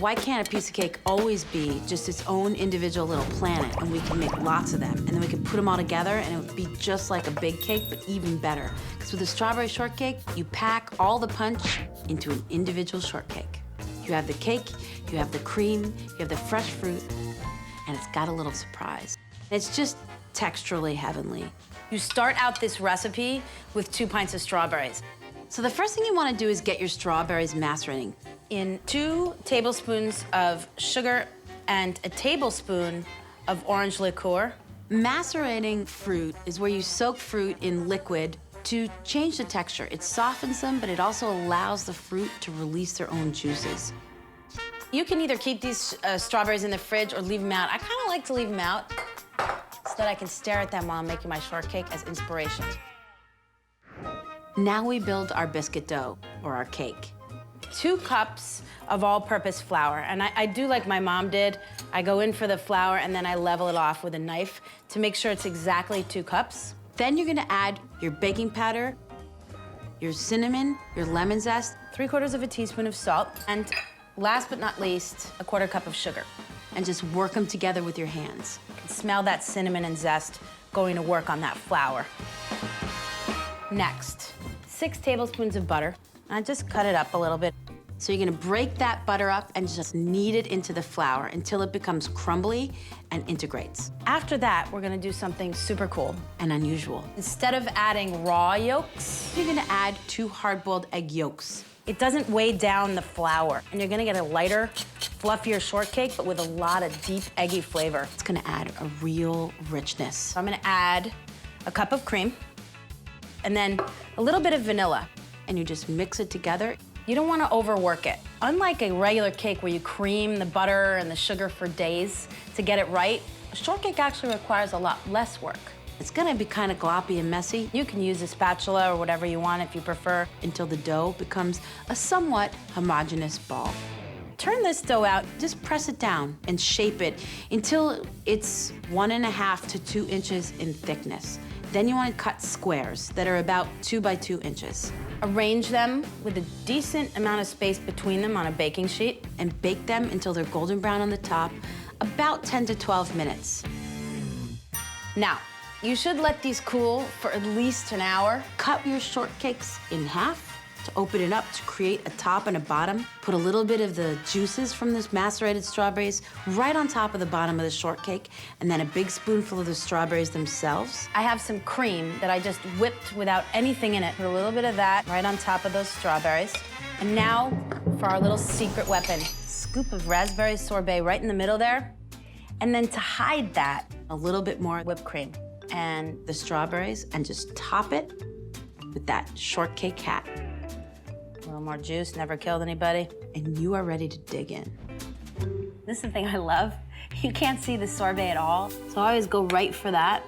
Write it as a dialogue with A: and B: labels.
A: Why can't a piece of cake always be just its own individual little planet, and we can make lots of them, and then we can put them all together, and it would be just like a big cake, but even better. Because with a strawberry shortcake, you pack all the punch into an individual shortcake. You have the cake, you have the cream, you have the fresh fruit, and it's got a little surprise. It's just texturally heavenly. You start out this recipe with 2 pints of strawberries. So the first thing you want to do is get your strawberries macerating. In 2 tablespoons of sugar and a tablespoon of orange liqueur. Macerating fruit is where you soak fruit in liquid to change the texture. It softens them, but it also allows the fruit to release their own juices. You can either keep these strawberries in the fridge or leave them out. I kind of like to leave them out so that I can stare at them while I'm making my shortcake as inspiration. Now we build our biscuit dough, or our cake. 2 cups of all-purpose flour, and I do like my mom did. I go in for the flour and then I level it off with a knife to make sure it's exactly 2 cups. Then you're gonna add your baking powder, your cinnamon, your lemon zest, 3/4 teaspoon of salt, and last but not least, a 1/4 cup of sugar. And just work them together with your hands. You can smell that cinnamon and zest going to work on that flour. Next, 6 tablespoons of butter. I just cut it up a little bit. So you're gonna break that butter up and just knead it into the flour until it becomes crumbly and integrates. After that, we're gonna do something super cool and unusual. Instead of adding raw yolks, you're gonna add 2 hard-boiled egg yolks. It doesn't weigh down the flour, and you're gonna get a lighter, fluffier shortcake, but with a lot of deep, eggy flavor. It's gonna add a real richness. So I'm gonna add a cup of cream, and then a little bit of vanilla, and you just mix it together. You don't want to overwork it. Unlike a regular cake where you cream the butter and the sugar for days to get it right, a shortcake actually requires a lot less work. It's gonna be kind of gloppy and messy. You can use a spatula or whatever you want if you prefer until the dough becomes a somewhat homogeneous ball. Turn this dough out, just press it down and shape it until it's 1.5 to 2 inches in thickness. Then you want to cut squares that are about 2 by 2 inches. Arrange them with a decent amount of space between them on a baking sheet and bake them until they're golden brown on the top, about 10 to 12 minutes. Now, you should let these cool for at least an hour. Cut your shortcakes in half to open it up to create a top and a bottom. Put a little bit of the juices from this macerated strawberries right on top of the bottom of the shortcake, and then a big spoonful of the strawberries themselves. I have some cream that I just whipped without anything in it. Put a little bit of that right on top of those strawberries. And now for our little secret weapon. Scoop of raspberry sorbet right in the middle there. And then to hide that, a little bit more whipped cream and the strawberries, and just top it with that shortcake hat. A little more juice, never killed anybody. And you are ready to dig in. This is the thing I love. You can't see the sorbet at all, so I always go right for that.